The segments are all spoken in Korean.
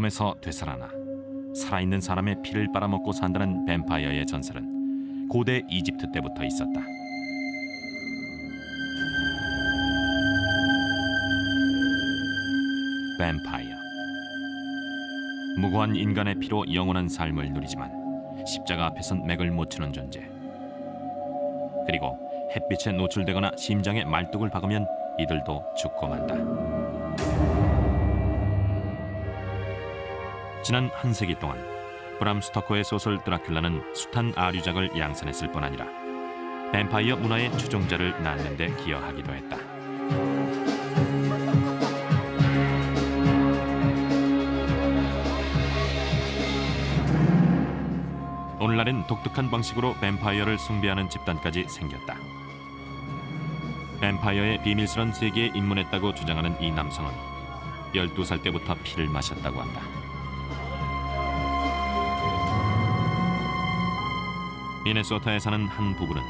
죽음에서 되살아나 살아있는 사람의 피를 빨아먹고 산다는 뱀파이어의 전설은 고대 이집트 때부터 있었다. 뱀파이어. 무고한 인간의 피로 영원한 삶을 누리지만 십자가 앞에선 맥을 못 추는 존재. 그리고 햇빛에 노출되거나 심장에 말뚝을 박으면 이들도 죽고 만다. 지난 한 세기 동안 브람 스토커의 소설 드라큘라는 숱한 아류작을 양산했을 뿐 아니라 뱀파이어 문화의 추종자를 낳는 데 기여하기도 했다. 오늘날엔 독특한 방식으로 뱀파이어를 숭배하는 집단까지 생겼다. 뱀파이어의 비밀스런 세계에 입문했다고 주장하는 이 남성은 12살 때부터 피를 마셨다고 한다. 미네소타에 사는 한 부부는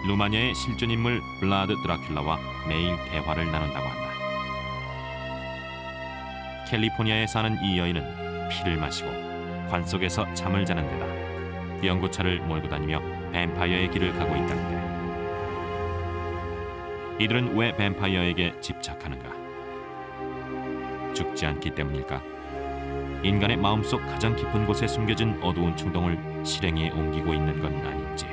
루마니아의 실존 인물 블라드 드라큘라와 매일 대화를 나눈다고 한다. 캘리포니아에 사는 이 여인은 피를 마시고 관 속에서 잠을 자는 데다 연구차를 몰고 다니며 뱀파이어의 길을 가고 있다는데, 이들은 왜 뱀파이어에게 집착하는가? 죽지 않기 때문일까? 인간의 마음속 가장 깊은 곳에 숨겨진 어두운 충동을 실행에 옮기고 있는 건 아닌지.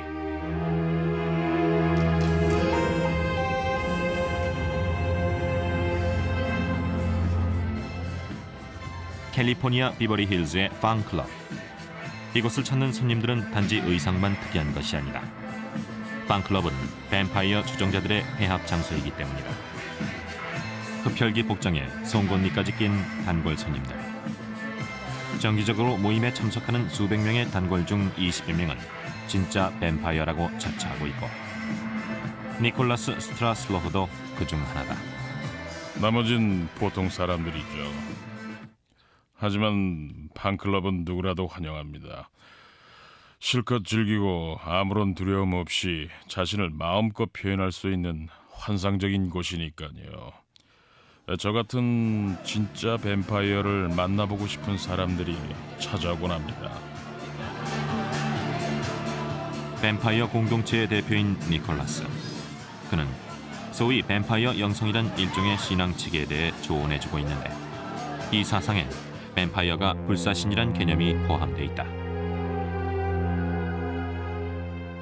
캘리포니아 비버리 힐즈의 팡클럽. 이곳을 찾는 손님들은 단지 의상만 특이한 것이 아니다. 팡클럽은 뱀파이어 추종자들의 회합 장소이기 때문이다. 흡혈귀 복장에 송곳니까지 낀 단골 손님들. 정기적으로 모임에 참석하는 수백 명의 단골 중 20여 명은 진짜 뱀파이어라고 자처하고 있고, 니콜라스 스트라슬로흐도 그중 하나다. 나머진 보통 사람들이죠. 하지만 팡클럽은 누구라도 환영합니다. 실컷 즐기고 아무런 두려움 없이 자신을 마음껏 표현할 수 있는 환상적인 곳이니까요. 저 같은 진짜 뱀파이어를 만나보고 싶은 사람들이 찾아오곤 합니다. 뱀파이어 공동체의 대표인 니콜라스. 그는 소위 뱀파이어 영성이란 일종의 신앙 체계에 대해 조언해주고 있는데, 이 사상엔 뱀파이어가 불사신이란 개념이 포함되어 있다.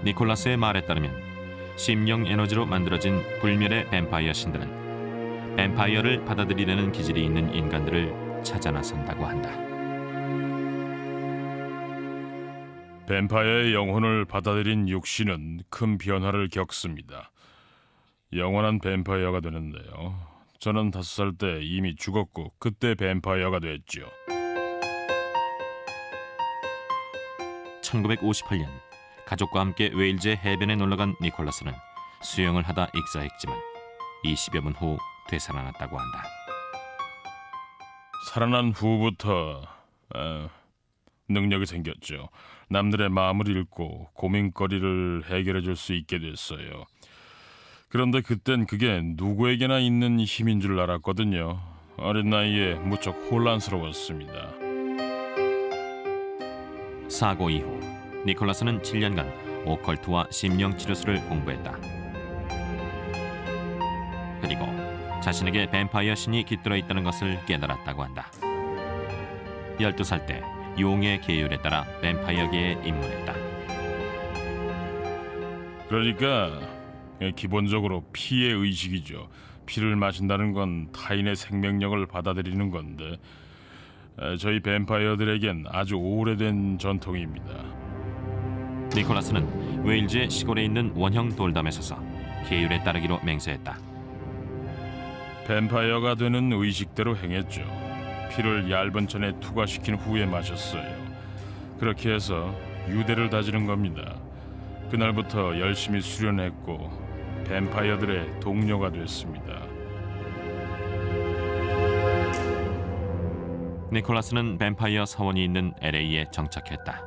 니콜라스의 말에 따르면 심령 에너지로 만들어진 불멸의 뱀파이어 신들은 뱀파이어를 받아들이려는 기질이 있는 인간들을 찾아 나선다고 한다. 뱀파이어의 영혼을 받아들인 육신은 큰 변화를 겪습니다. 영원한 뱀파이어가 되는데요. 저는 5살 때 이미 죽었고 그때 뱀파이어가 됐죠. 1958년 가족과 함께 웨일즈의 해변에 놀러간 니콜라스는 수영을 하다 익사했지만 20여 분 후 되살아났다고 한다. 살아난 후부터 능력이 생겼죠. 남들의 마음을 읽고 고민거리를 해결해 줄 수 있게 됐어요. 그런데 그땐 그게 누구에게나 있는 힘인 줄 알았거든요. 어린 나이에 무척 혼란스러웠습니다. 사고 이후 니콜라스는 7년간 오컬트와 심령치료술을 공부했다. 그리고 자신에게 뱀파이어 신이 깃들어 있다는 것을 깨달았다고 한다. 12살 때 용의 계율에 따라 뱀파이어계에 입문했다. 그러니까 기본적으로 피의 의식이죠. 피를 마신다는 건 타인의 생명력을 받아들이는 건데, 저희 뱀파이어들에겐 아주 오래된 전통입니다. 니콜라스는 웨일즈의 시골에 있는 원형 돌담에 서서 계율에 따르기로 맹세했다. 뱀파이어가 되는 의식대로 행했죠. 피를 얇은 천에 투과시킨 후에 마셨어요. 그렇게 해서 유대를 다지는 겁니다. 그날부터 열심히 수련했고 뱀파이어들의 동료가 됐습니다. 니콜라스는 뱀파이어 사원이 있는 LA에 정착했다.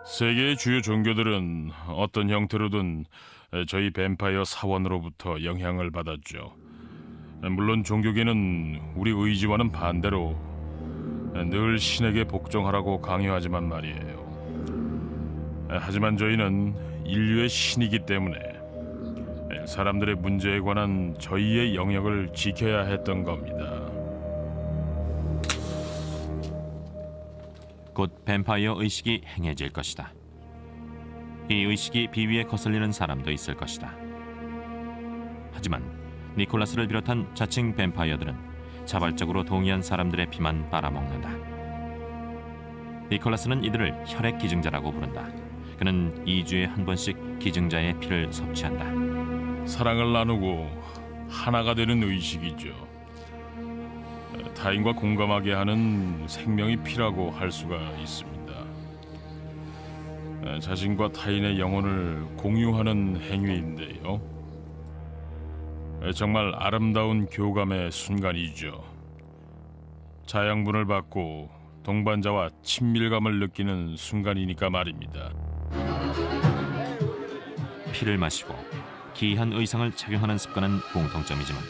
세계의 주요 종교들은 어떤 형태로든 저희 뱀파이어 사원으로부터 영향을 받았죠. 물론 종교계는 우리 의지와는 반대로 늘 신에게 복종하라고 강요하지만 말이에요. 하지만 저희는 인류의 신이기 때문에 사람들의 문제에 관한 저희의 영역을 지켜야 했던 겁니다. 곧 뱀파이어 의식이 행해질 것이다. 이 의식이 비위에 거슬리는 사람도 있을 것이다. 하지만 니콜라스를 비롯한 자칭 뱀파이어들은 자발적으로 동의한 사람들의 피만 빨아먹는다. 니콜라스는 이들을 혈액 기증자라고 부른다. 그는 2주에 한 번씩 기증자의 피를 섭취한다. 사랑을 나누고 하나가 되는 의식이죠. 타인과 공감하게 하는 생명의 피라고 할 수가 있습니다. 자신과 타인의 영혼을 공유하는 행위인데요. 정말 아름다운 교감의 순간이죠. 자양분을 받고 동반자와 친밀감을 느끼는 순간이니까 말입니다. 피를 마시고 기이한 의상을 착용하는 습관은 공통점이지만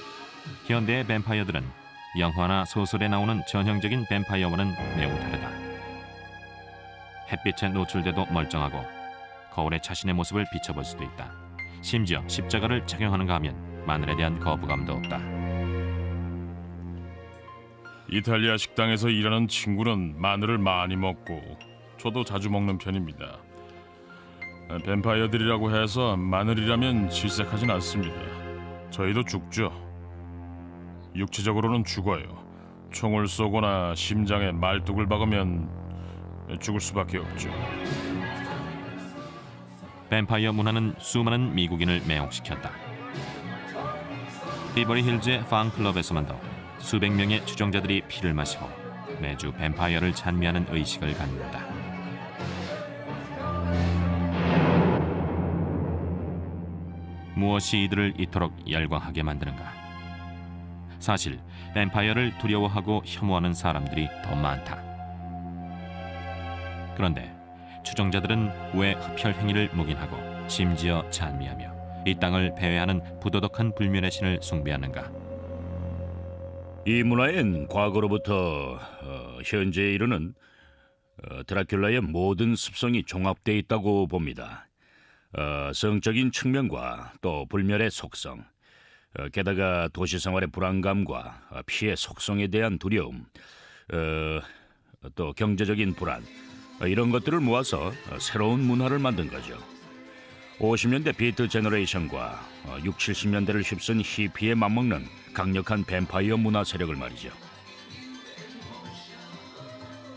현대의 뱀파이어들은 영화나 소설에 나오는 전형적인 뱀파이어와는 매우 다르다. 햇빛에 노출돼도 멀쩡하고 거울에 자신의 모습을 비춰볼 수도 있다. 심지어 십자가를 착용하는가 하면 마늘에 대한 거부감도 없다. 이탈리아 식당에서 일하는 친구는 마늘을 많이 먹고 저도 자주 먹는 편입니다. 뱀파이어들이라고 해서 마늘이라면 질색하진 않습니다. 저희도 죽죠. 육체적으로는 죽어요. 총을 쏘거나 심장에 말뚝을 박으면 죽을 수밖에 없죠. 뱀파이어 문화는 수많은 미국인을 매혹시켰다. 비버리 힐즈의 팡클럽에서만도 수백 명의 추종자들이 피를 마시고 매주 뱀파이어를 찬미하는 의식을 갖는다. 무엇이 이들을 이토록 열광하게 만드는가? 사실 뱀파이어를 두려워하고 혐오하는 사람들이 더 많다. 그런데 추종자들은 왜 흡혈 행위를 묵인하고 심지어 찬미하며 이 땅을 배회하는 부도덕한 불멸의 신을 숭배하는가? 이 문화엔 과거로부터 현재에 이르는 드라큘라의 모든 습성이 종합되어 있다고 봅니다. 성적인 측면과 또 불멸의 속성, 게다가 도시 생활의 불안감과 피해 속성에 대한 두려움, 또 경제적인 불안, 이런 것들을 모아서 새로운 문화를 만든 거죠. 50년대 비트 제너레이션과 60, 70년대를 휩쓴 히피에 맞먹는 강력한 뱀파이어 문화 세력을 말이죠.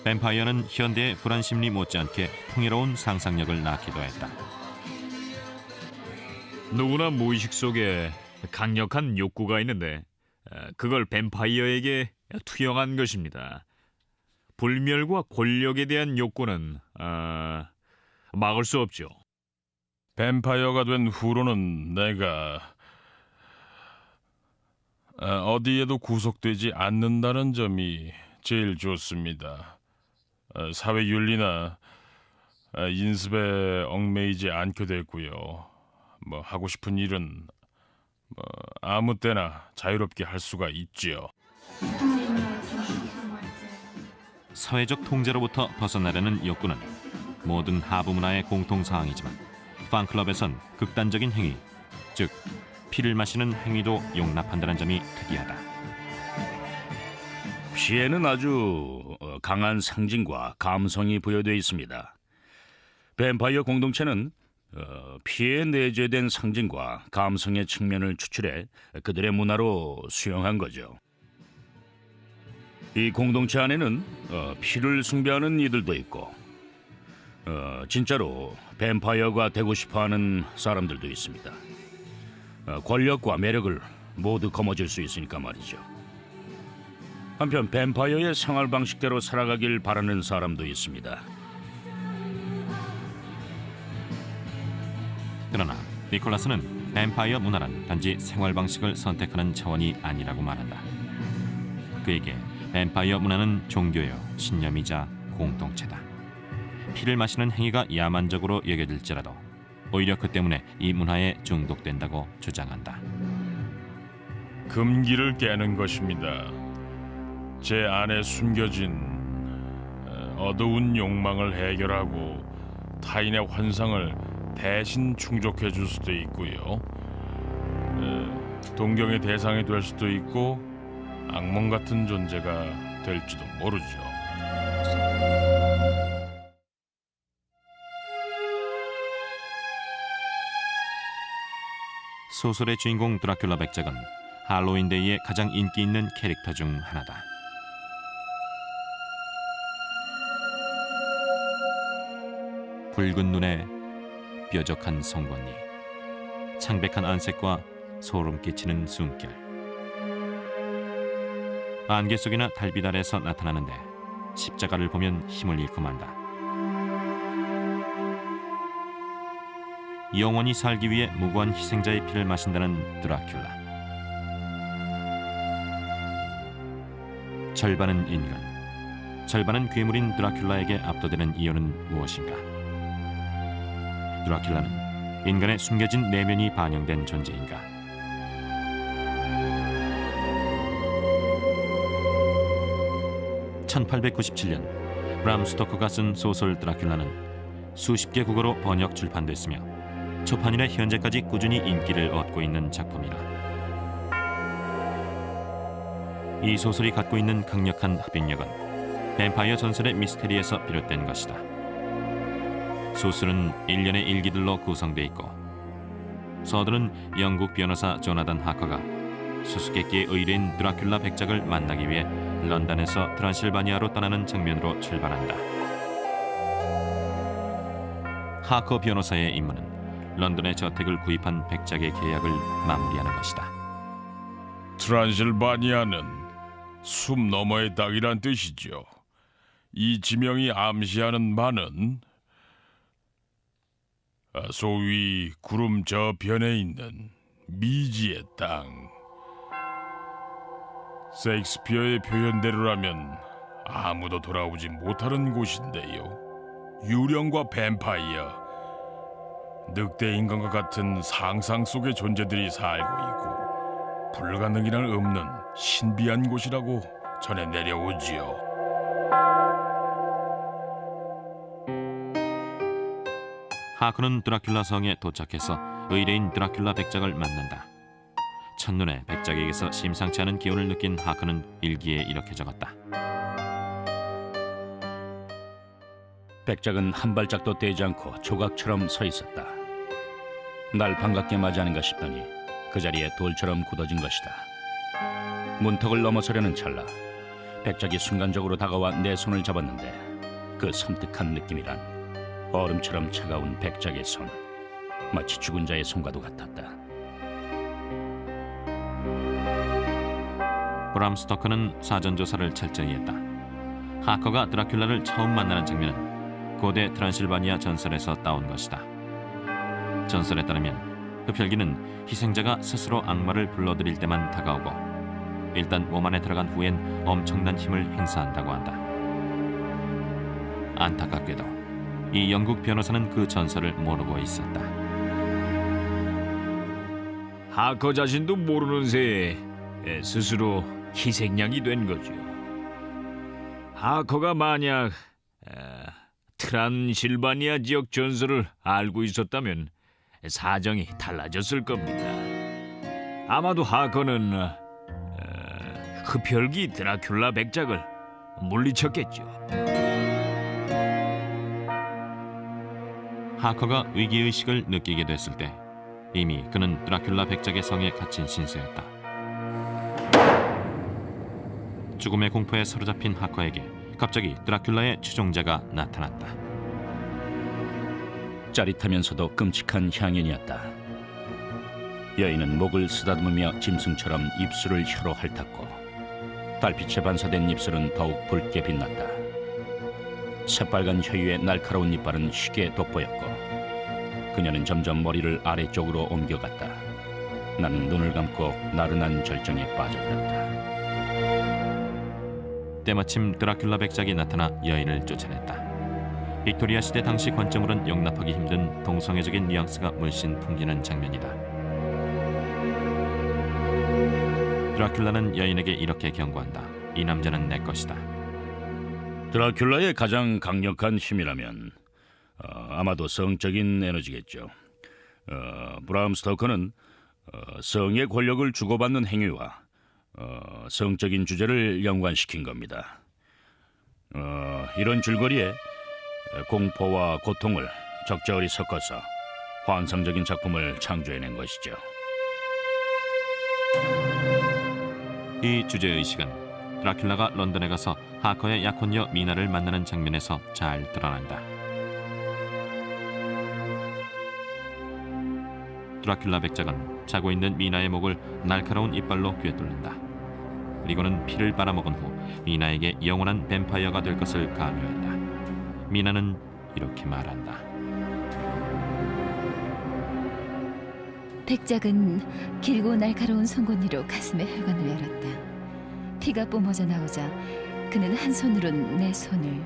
뱀파이어는 현대의 불안 심리 못지않게 풍요로운 상상력을 낳기도 했다. 누구나 무의식 속에 강력한 욕구가 있는데 그걸 뱀파이어에게 투영한 것입니다. 불멸과 권력에 대한 욕구는 막을 수 없죠. 뱀파이어가 된 후로는 내가 어디에도 구속되지 않는다는 점이 제일 좋습니다. 사회윤리나 인습에 얽매이지 않게 됐고요. 하고 싶은 일은 아무 때나 자유롭게 할 수가 있지요. 사회적 통제로부터 벗어나려는 욕구는 모든 하부 문화의 공통사항이지만 팡클럽에선 극단적인 행위, 즉 피를 마시는 행위도 용납한다는 점이 특이하다. 피에는 아주 강한 상징과 감성이 부여되어 있습니다. 뱀파이어 공동체는 피에 내재된 상징과 감성의 측면을 추출해 그들의 문화로 수용한 거죠. 이 공동체 안에는 피를 숭배하는 이들도 있고 진짜로 뱀파이어가 되고 싶어하는 사람들도 있습니다. 권력과 매력을 모두 거머쥘 수 있으니까 말이죠. 한편 뱀파이어의 생활 방식대로 살아가길 바라는 사람도 있습니다. 그러나 니콜라스는 뱀파이어 문화란 단지 생활 방식을 선택하는 차원이 아니라고 말한다. 그에게 뱀파이어 문화는 종교요 신념이자 공동체다. 피를 마시는 행위가 야만적으로 여겨질지라도 오히려 그 때문에 이 문화에 중독된다고 주장한다. 금기를 깨는 것입니다. 제 안에 숨겨진 어두운 욕망을 해결하고 타인의 환상을 대신 충족해 줄 수도 있고요. 동경의 대상이 될 수도 있고 악몽 같은 존재가 될지도 모르죠. 소설의 주인공 드라큘라 백작은 할로윈데이의 가장 인기 있는 캐릭터 중 하나다. 붉은 눈에 뾰족한 송곳니, 창백한 안색과 소름 끼치는 숨결. 안개 속이나 달빛 아래서 나타나는데 십자가를 보면 힘을 잃고 만다. 영원히 살기 위해 무고한 희생자의 피를 마신다는 드라큘라. 절반은 인간, 절반은 괴물인 드라큘라에게 압도되는 이유는 무엇인가? 드라큘라는 인간의 숨겨진 내면이 반영된 존재인가? (1897년) 브람 스토커가 쓴 소설 드라큘라는 수십 개 국어로 번역 출판됐으며 초판 이래 현재까지 꾸준히 인기를 얻고 있는 작품이다. 이 소설이 갖고 있는 강력한 흡입력은 뱀파이어 전설의 미스테리에서 비롯된 것이다. 소설은 일련의 일기들로 구성되어 있고 서두는 영국 변호사 조나단 하커가 수수께끼의 의뢰인 드라큘라 백작을 만나기 위해 런던에서 트란실바니아로 떠나는 장면으로 출발한다. 하커 변호사의 임무는 런던의 저택을 구입한 백작의 계약을 마무리하는 것이다. 트란실바니아는 숲 너머의 땅이란 뜻이죠. 이 지명이 암시하는 바는 소위 구름 저변에 있는 미지의 땅. 셰익스피어의 표현대로라면 아무도 돌아오지 못하는 곳인데요. 유령과 뱀파이어, 늑대 인간과 같은 상상 속의 존재들이 살고 있고 불가능이란 없는 신비한 곳이라고 전해 내려오지요. 하크는 드라큘라 성에 도착해서 의뢰인 드라큘라 백작을 만난다. 첫눈에 백작에게서 심상치 않은 기운을 느낀 하크는 일기에 이렇게 적었다. 백작은 한 발짝도 떼지 않고 조각처럼 서 있었다. 날 반갑게 맞이하는가 싶더니 그 자리에 돌처럼 굳어진 것이다. 문턱을 넘어서려는 찰나 백작이 순간적으로 다가와 내 손을 잡았는데 그 섬뜩한 느낌이란 얼음처럼 차가운 백작의 손, 마치 죽은 자의 손과도 같았다. 브람 스토커는 사전 조사를 철저히 했다. 하커가 드라큘라를 처음 만나는 장면은 고대 트란실바니아 전설에서 따온 것이다. 전설에 따르면 흡혈귀는 희생자가 스스로 악마를 불러들일 때만 다가오고 일단 몸 안에 들어간 후엔 엄청난 힘을 행사한다고 한다. 안타깝게도 이 영국 변호사는 그 전설을 모르고 있었다. 하커 자신도 모르는 새에 스스로 희생양이 된 거죠. 하커가 만약 트란실바니아 지역 전설을 알고 있었다면 사정이 달라졌을 겁니다. 아마도 하커는 흡혈귀 드라큘라 백작을 물리쳤겠죠. 하커가 위기의식을 느끼게 됐을 때 이미 그는 드라큘라 백작의 성에 갇힌 신세였다. 죽음의 공포에 사로잡힌 하커에게 갑자기 드라큘라의 추종자가 나타났다. 짜릿하면서도 끔찍한 향연이었다. 여인은 목을 쓰다듬으며 짐승처럼 입술을 혀로 핥았고 달빛에 반사된 입술은 더욱 붉게 빛났다. 새빨간 혀위에 날카로운 이빨은 희게 돋보였고 그녀는 점점 머리를 아래쪽으로 옮겨갔다. 나는 눈을 감고 나른한 절정에 빠져들었다. 때마침 드라큘라 백작이 나타나 여인을 쫓아냈다. 빅토리아 시대 당시 관점으론 용납하기 힘든 동성애적인 뉘앙스가 물씬 풍기는 장면이다. 드라큘라는 여인에게 이렇게 경고한다. 이 남자는 내 것이다. 드라큘라의 가장 강력한 힘이라면 아마도 성적인 에너지겠죠. 브람 스토커는 성의 권력을 주고받는 행위와 성적인 주제를 연관시킨 겁니다. 이런 줄거리에 공포와 고통을 적절히 섞어서 환상적인 작품을 창조해낸 것이죠. 이 주제의식은 드라큘라가 런던에 가서 하커의 약혼녀 미나를 만나는 장면에서 잘 드러난다. 드라큘라 백작은 자고 있는 미나의 목을 날카로운 이빨로 꿰뚫는다. 그리고는 피를 빨아먹은 후 미나에게 영원한 뱀파이어가 될 것을 강요한다. 미나는 이렇게 말한다. 백작은 길고 날카로운 송곳니로 가슴에 혈관을 열었다. 피가 뿜어져 나오자 그는 한 손으론 내 손을,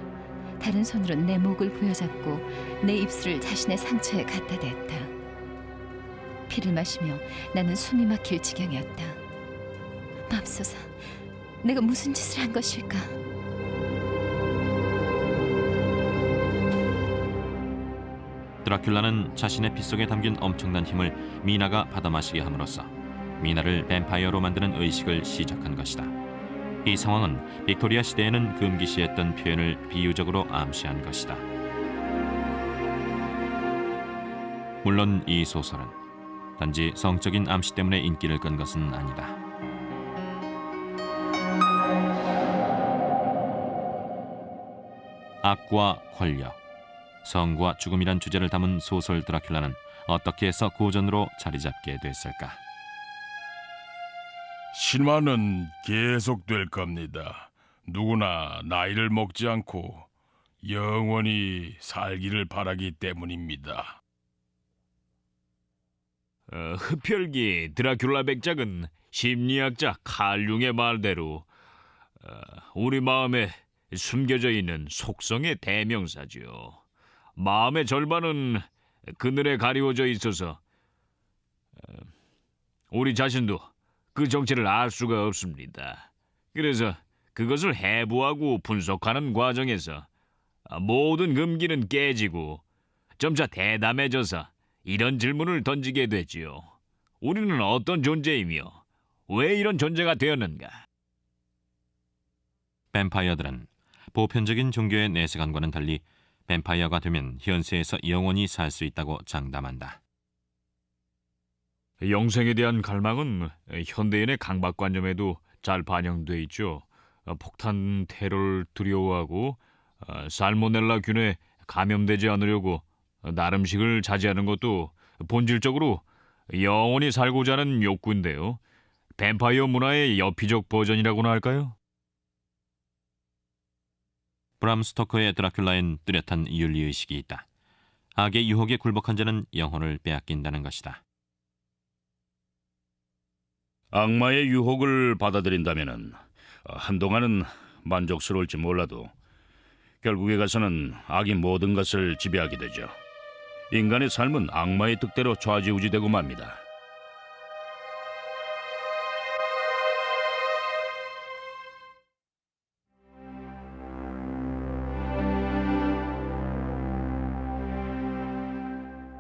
다른 손으론 내 목을 부여잡고 내 입술을 자신의 상처에 갖다 댔다. 피를 마시며 나는 숨이 막힐 지경이었다. 맙소사, 내가 무슨 짓을 한 것일까? 드라큘라는 자신의 피 속에 담긴 엄청난 힘을 미나가 받아마시게 함으로써 미나를 뱀파이어로 만드는 의식을 시작한 것이다. 이 상황은 빅토리아 시대에는 금기시했던 표현을 비유적으로 암시한 것이다. 물론 이 소설은 단지 성적인 암시 때문에 인기를 끈 것은 아니다. 악과 권력, 성과 죽음이란 주제를 담은 소설 드라큘라는 어떻게 해서 고전으로 자리 잡게 됐을까? 신화는 계속될 겁니다. 누구나 나이를 먹지 않고 영원히 살기를 바라기 때문입니다. 흡혈귀 드라큘라 백작은 심리학자 칼 융의 말대로 우리 마음에 숨겨져 있는 속성의 대명사지요. 마음의 절반은 그늘에 가리워져 있어서 우리 자신도 그 정체를 알 수가 없습니다. 그래서 그것을 해부하고 분석하는 과정에서 모든 금기는 깨지고 점차 대담해져서 이런 질문을 던지게 되지요. 우리는 어떤 존재이며 왜 이런 존재가 되었는가? 뱀파이어들은 보편적인 종교의 내세관과는 달리 뱀파이어가 되면 현세에서 영원히 살 수 있다고 장담한다. 영생에 대한 갈망은 현대인의 강박관념에도 잘 반영돼 있죠. 폭탄 테러를 두려워하고 살모넬라균에 감염되지 않으려고 나름식을 자제하는 것도 본질적으로 영원히 살고자 하는 욕구인데요. 뱀파이어 문화의 여피적 버전이라고나 할까요? 브람 스토커의 드라큘라엔 뚜렷한 윤리의식이 있다. 악의 유혹에 굴복한 자는 영혼을 빼앗긴다는 것이다. 악마의 유혹을 받아들인다면 한동안은 만족스러울지 몰라도 결국에 가서는 악이 모든 것을 지배하게 되죠. 인간의 삶은 악마의 뜻대로 좌지우지되고 맙니다.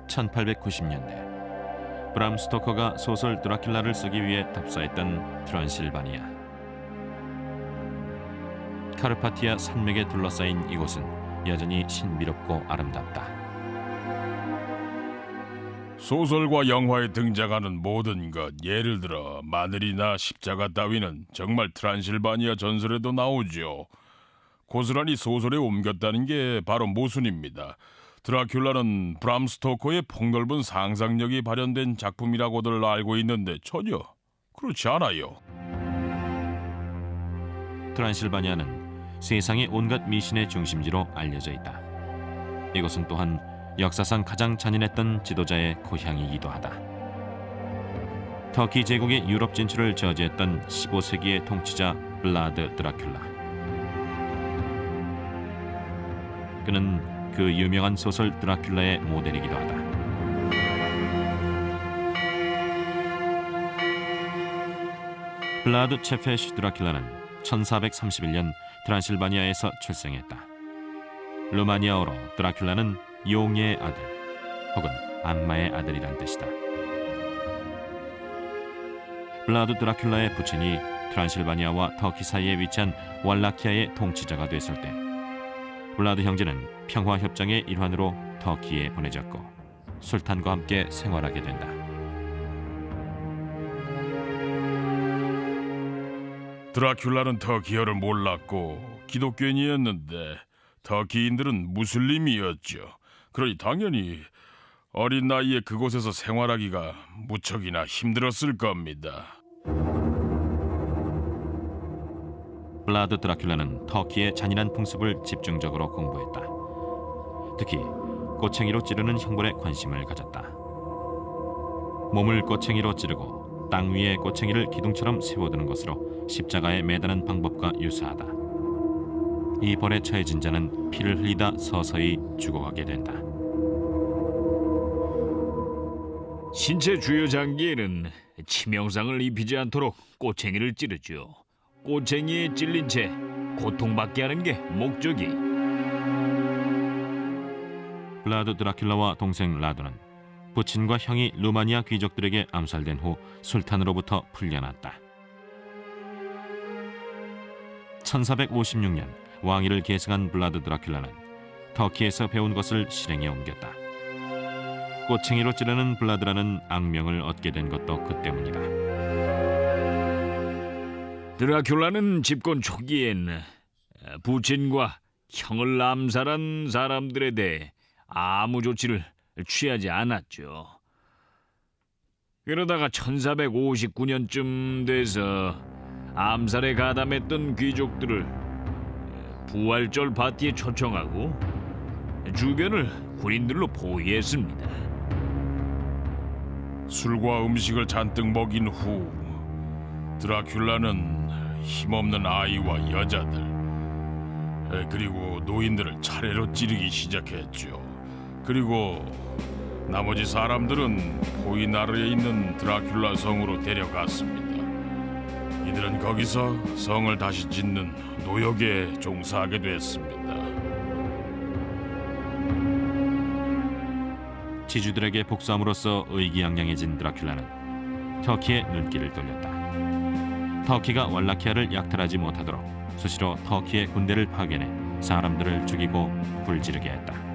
(1890년대) 브람 스토커가 소설 드라큘라를 쓰기 위해 답사했던 트란실바니아. 카르파티아 산맥에 둘러싸인 이곳은 여전히 신비롭고 아름답다. 소설과 영화에 등장하는 모든 것, 예를 들어 마늘이나 십자가 따위는 정말 트란실바니아 전설에도 나오죠. 고스란히 소설에 옮겼다는 게 바로 모순입니다. 드라큘라는 브람 스토커의 폭넓은 상상력이 발현된 작품이라고들 알고 있는데 전혀 그렇지 않아요. 트란실바니아는 세상의 온갖 미신의 중심지로 알려져 있다. 이곳은 또한 역사상 가장 잔인했던 지도자의 고향이기도 하다. 터키 제국의 유럽 진출을 저지했던 15세기의 통치자 블라드 드라큘라. 그는 그 유명한 소설 드라큘라의 모델이기도 하다. 블라드 체페시 드라큘라는 1431년 트란실바니아에서 출생했다. 루마니아어로 드라큘라는 용의 아들 혹은 악마의 아들이란 뜻이다. 블라드 드라큘라의 부친이 트란실바니아와 터키 사이에 위치한 왈라키아의 통치자가 됐을 때 블라드 형제는 평화협정의 일환으로 터키에 보내졌고 술탄과 함께 생활하게 된다. 드라큘라는 터키어를 몰랐고 기독교인이었는데 터키인들은 무슬림이었죠. 그러니 당연히 어린 나이에 그곳에서 생활하기가 무척이나 힘들었을 겁니다. 블라드 드라큘라는 터키의 잔인한 풍습을 집중적으로 공부했다. 특히 꼬챙이로 찌르는 형벌에 관심을 가졌다. 몸을 꼬챙이로 찌르고 땅 위에 꼬챙이를 기둥처럼 세워두는 것으로 십자가에 매다는 방법과 유사하다. 이 벌에 처해진 자는 피를 흘리다 서서히 죽어가게 된다. 신체 주요 장기에는 치명상을 입히지 않도록 꼬챙이를 찌르죠. 꼬챙이에 찔린 채 고통받게 하는 게 목적이. 블라드 드라큘라와 동생 라도는 부친과 형이 루마니아 귀족들에게 암살된 후 술탄으로부터 풀려났다. 1456년 왕위를 계승한 블라드 드라큘라는 터키에서 배운 것을 실행에 옮겼다. 꼬챙이로 찌르는 블라드라는 악명을 얻게 된 것도 그 때문이다. 드라큘라는 집권 초기엔 부친과 형을 암살한 사람들에 대해 아무 조치를 취하지 않았죠. 그러다가 1459년쯤 돼서 암살에 가담했던 귀족들을 부활절 파티에 초청하고 주변을 군인들로 포위했습니다. 술과 음식을 잔뜩 먹인 후 드라큘라는 힘없는 아이와 여자들 그리고 노인들을 차례로 찌르기 시작했죠. 그리고 나머지 사람들은 포이나르에 있는 드라큘라 성으로 데려갔습니다. 이들은 거기서 성을 다시 짓는 노역에 종사하게 됐습니다. 지주들에게 복수함으로써 의기양양해진 드라큘라는 터키의 눈길을 돌렸다. 터키가 왈라키아를 약탈하지 못하도록 수시로 터키의 군대를 파견해 사람들을 죽이고 불지르게 했다.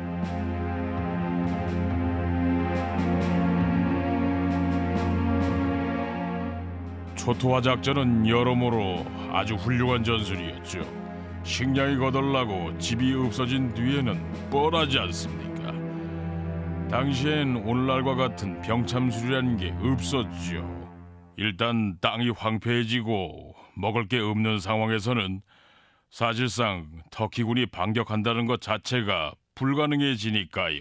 초토화 작전은 여러모로 아주 훌륭한 전술이었죠. 식량이 거덜나고 집이 없어진 뒤에는 뻔하지 않습니까? 당시엔 오늘날과 같은 병참술이라는 게 없었죠. 일단 땅이 황폐해지고 먹을 게 없는 상황에서는 사실상 터키군이 반격한다는 것 자체가 불가능해지니까요.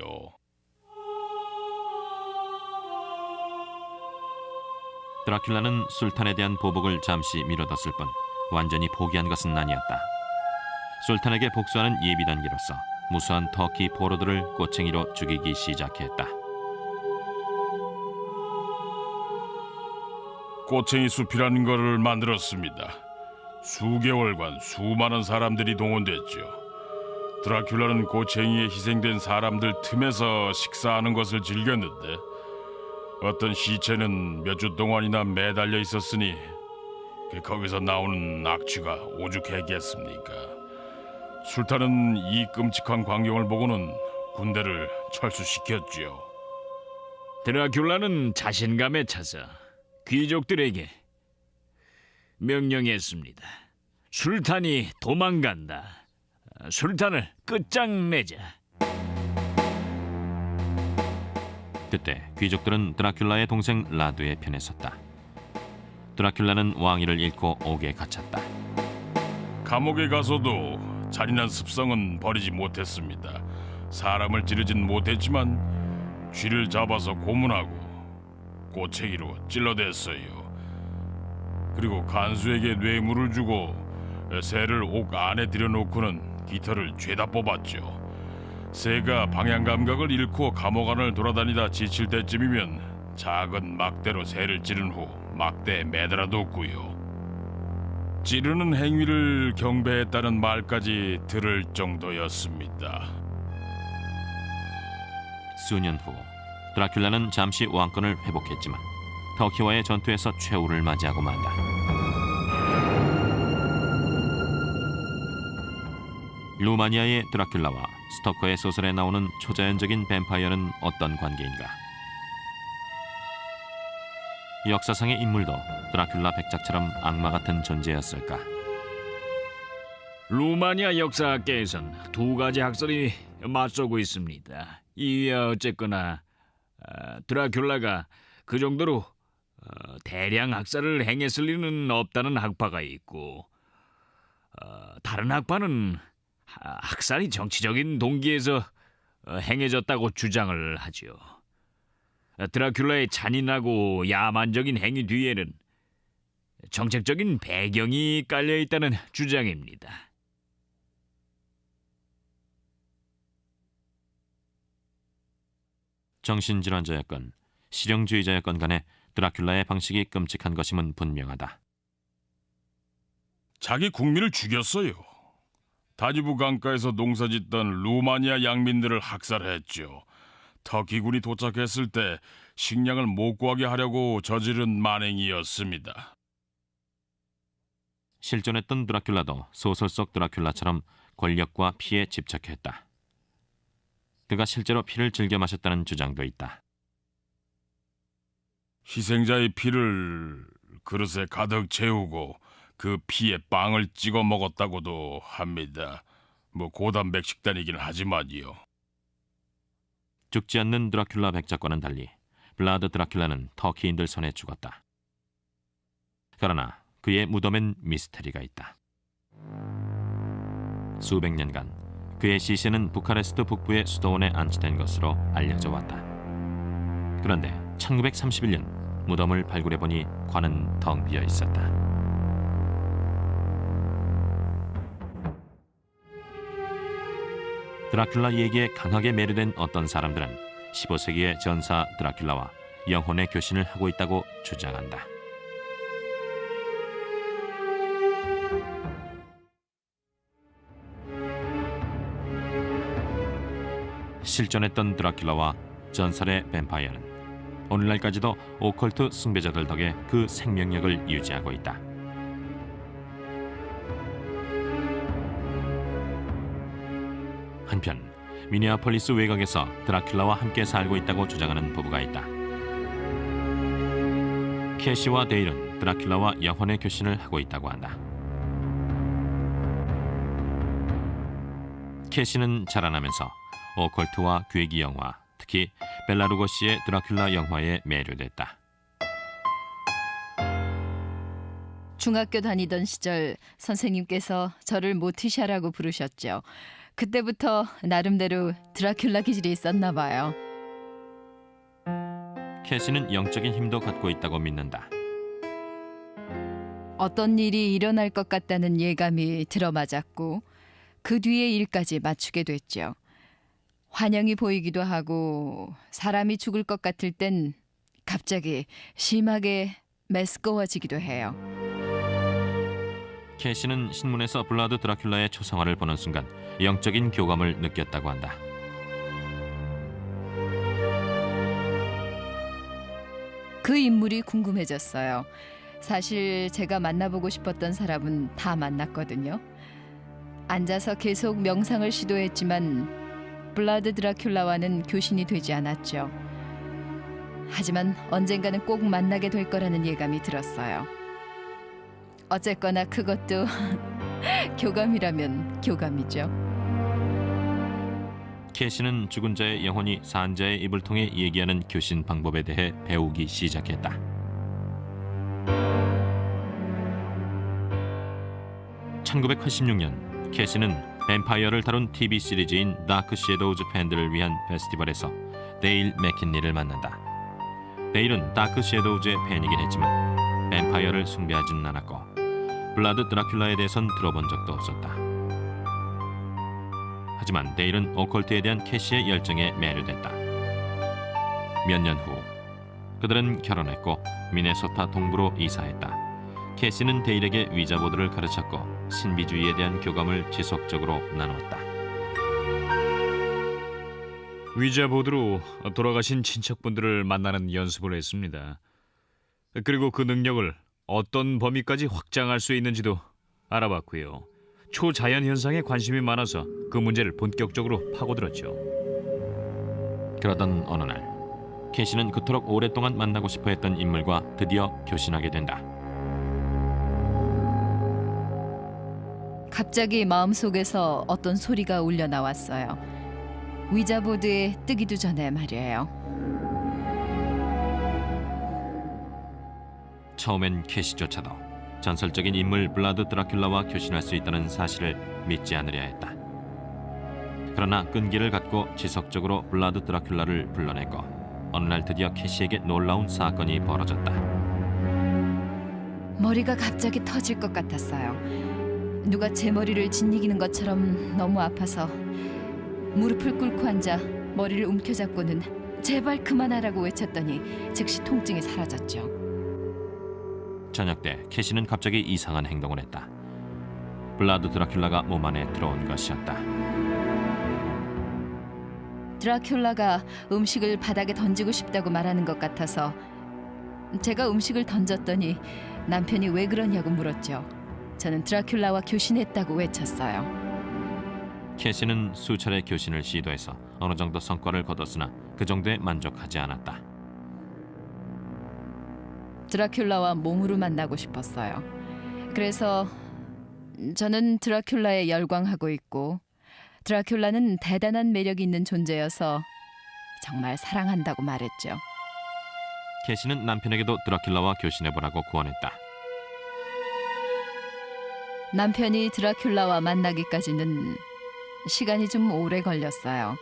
드라큘라는 술탄에 대한 보복을 잠시 미뤄뒀을 뿐 완전히 포기한 것은 아니었다. 술탄에게 복수하는 예비 단계로서 무수한 터키 포로들을 꼬챙이로 죽이기 시작했다. 꼬챙이 숲이라는 것을 만들었습니다. 수개월간 수많은 사람들이 동원됐죠. 드라큘라는 꼬챙이에 희생된 사람들 틈에서 식사하는 것을 즐겼는데 어떤 시체는 몇 주 동안이나 매달려 있었으니 거기서 나오는 악취가 오죽했겠습니까? 술탄은 이 끔찍한 광경을 보고는 군대를 철수시켰죠. 드라큘라는 자신감에 차서 귀족들에게 명령했습니다. 술탄이 도망간다. 술탄을 끝장내자. 그때 귀족들은 드라큘라의 동생 라두의 편에 섰다. 드라큘라는 왕위를 잃고 옥에 갇혔다. 감옥에 가서도 잔인한 습성은 버리지 못했습니다. 사람을 찌르진 못했지만 쥐를 잡아서 고문하고 꼬챙이로 찔러댔어요. 그리고 간수에게 뇌물을 주고 새를 옥 안에 들여놓고는 깃털을 죄다 뽑았죠. 새가 방향 감각을 잃고 감옥 안을 돌아다니다 지칠 때쯤이면 작은 막대로 새를 찌른 후 막대에 매달아뒀고요. 찌르는 행위를 경배했다는 말까지 들을 정도였습니다. 수년 후 드라큘라는 잠시 왕권을 회복했지만 터키와의 전투에서 최후를 맞이하고 만다. 루마니아의 드라큘라와 스토커의 소설에 나오는 초자연적인 뱀파이어는 어떤 관계인가? 역사상의 인물도 드라큘라 백작처럼 악마 같은 존재였을까? 루마니아 역사학계에선 두 가지 학설이 맞서고 있습니다. 이에 어쨌거나 드라큘라가 그 정도로 대량 학살을 행했을 리는 없다는 학파가 있고, 다른 학파는 학살이 정치적인 동기에서 행해졌다고 주장을 하죠. 드라큘라의 잔인하고 야만적인 행위 뒤에는 정책적인 배경이 깔려 있다는 주장입니다. 정신질환자였건 실용주의자였건 간에 드라큘라의 방식이 끔찍한 것임은 분명하다. 자기 국민을 죽였어요. 다뉴브 강가에서 농사짓던 루마니아 양민들을 학살했죠. 터키군이 도착했을 때 식량을 못 구하게 하려고 저지른 만행이었습니다. 실존했던 드라큘라도 소설 속 드라큘라처럼 권력과 피에 집착했다. 그가 실제로 피를 즐겨 마셨다는 주장도 있다. 희생자의 피를 그릇에 가득 채우고 그 피에 빵을 찍어 먹었다고도 합니다. 고단백 식단이긴 하지만요. 죽지 않는 드라큘라 백작과는 달리 블라드 드라큘라는 터키인들 손에 죽었다. 그러나 그의 무덤엔 미스테리가 있다. 수백 년간 그의 시신은 부카레스트 북부의 수도원에 안치된 것으로 알려져 왔다. 그런데 1931년 무덤을 발굴해보니 관은 텅 비어 있었다. 드라큘라 얘기에 강하게 매료된 어떤 사람들은 15세기의 전사 드라큘라와 영혼의 교신을 하고 있다고 주장한다. 실존했던 드라큘라와 전설의 뱀파이어는 오늘날까지도 오컬트 숭배자들 덕에 그 생명력을 유지하고 있다. 한편 미네아폴리스 외곽에서 드라큘라와 함께 살고 있다고 주장하는 부부가 있다. 캐시와 데일은 드라큘라와 영혼의 교신을 하고 있다고 한다. 캐시는 자라나면서 오컬트와 괴기 영화, 특히 벨라 루고시의 드라큘라 영화에 매료됐다. 중학교 다니던 시절 선생님께서 저를 모티샤라고 부르셨죠. 그때부터 나름대로 드라큘라 기질이 있었나 봐요. 캐시는 영적인 힘도 갖고 있다고 믿는다. 어떤 일이 일어날 것 같다는 예감이 들어맞았고 그 뒤의 일까지 맞추게 됐죠. 환영이 보이기도 하고 사람이 죽을 것 같을 땐 갑자기 심하게 메스꺼워지기도 해요. 캐시는 신문에서 블라드 드라큘라의 초상화를 보는 순간 영적인 교감을 느꼈다고 한다. 그 인물이 궁금해졌어요. 사실 제가 만나보고 싶었던 사람은 다 만났거든요. 앉아서 계속 명상을 시도했지만 블라드 드라큘라와는 교신이 되지 않았죠. 하지만 언젠가는 꼭 만나게 될 거라는 예감이 들었어요. 어쨌거나 그것도 교감이라면 교감이죠. 캐시는 죽은 자의 영혼이 산 자의 입을 통해 얘기하는 교신 방법에 대해 배우기 시작했다. (1986년) 캐시는 뱀파이어를 다룬 TV 시리즈인 다크 섀도우즈 팬들을 위한 페스티벌에서 데일 맥킨리를 만난다. 데일은 다크 섀도우즈의 팬이긴 했지만 뱀파이어를 숭배하지는 않았고 블라드 드라큘라에 대해선 들어본 적도 없었다. 하지만 데일은 오컬트에 대한 캐시의 열정에 매료됐다. 몇 년 후 그들은 결혼했고 미네소타 동부로 이사했다. 캐시는 데일에게 위자보드를 가르쳤고 신비주의에 대한 교감을 지속적으로 나누었다. 위자보드로 돌아가신 친척분들을 만나는 연습을 했습니다. 그리고 그 능력을 어떤 범위까지 확장할 수 있는지도 알아봤고요. 초자연 현상에 관심이 많아서 그 문제를 본격적으로 파고들었죠. 그러던 어느 날 캐시는 그토록 오랫동안 만나고 싶어했던 인물과 드디어 교신하게 된다. 갑자기 마음속에서 어떤 소리가 울려 나왔어요. 위자보드에 뜨기도 전에 말이에요. 처음엔 캐시조차도 전설적인 인물 블라드 드라큘라와 교신할 수 있다는 사실을 믿지 않으려 했다. 그러나 끈기를 갖고 지속적으로 블라드 드라큘라를 불러냈고 어느 날 드디어 캐시에게 놀라운 사건이 벌어졌다. 머리가 갑자기 터질 것 같았어요. 누가 제 머리를 짓이기는 것처럼 너무 아파서 무릎을 꿇고 앉아 머리를 움켜잡고는 제발 그만하라고 외쳤더니 즉시 통증이 사라졌죠. 저녁 때 캐시는 갑자기 이상한 행동을 했다. 블라드 드라큘라가 몸 안에 들어온 것이었다. 드라큘라가 음식을 바닥에 던지고 싶다고 말하는 것 같아서 제가 음식을 던졌더니 남편이 왜 그러냐고 물었죠. 저는 드라큘라와 교신했다고 외쳤어요. 캐시는 수차례 교신을 시도해서 어느 정도 성과를 거뒀으나 그 정도에 만족하지 않았다. 드라큘라와 몸으로 만나고 싶었어요. 그래서 저는 드라큘라에 열광하고 있고 드라큘라는 대단한 매력이 있는 존재여서 정말 사랑한다고 말했죠. 캐시는 남편에게도 드라큘라와 교신해보라고 구원했다. 남편이 드라큘라와 만나기까지는 시간이 좀 오래 걸렸어요.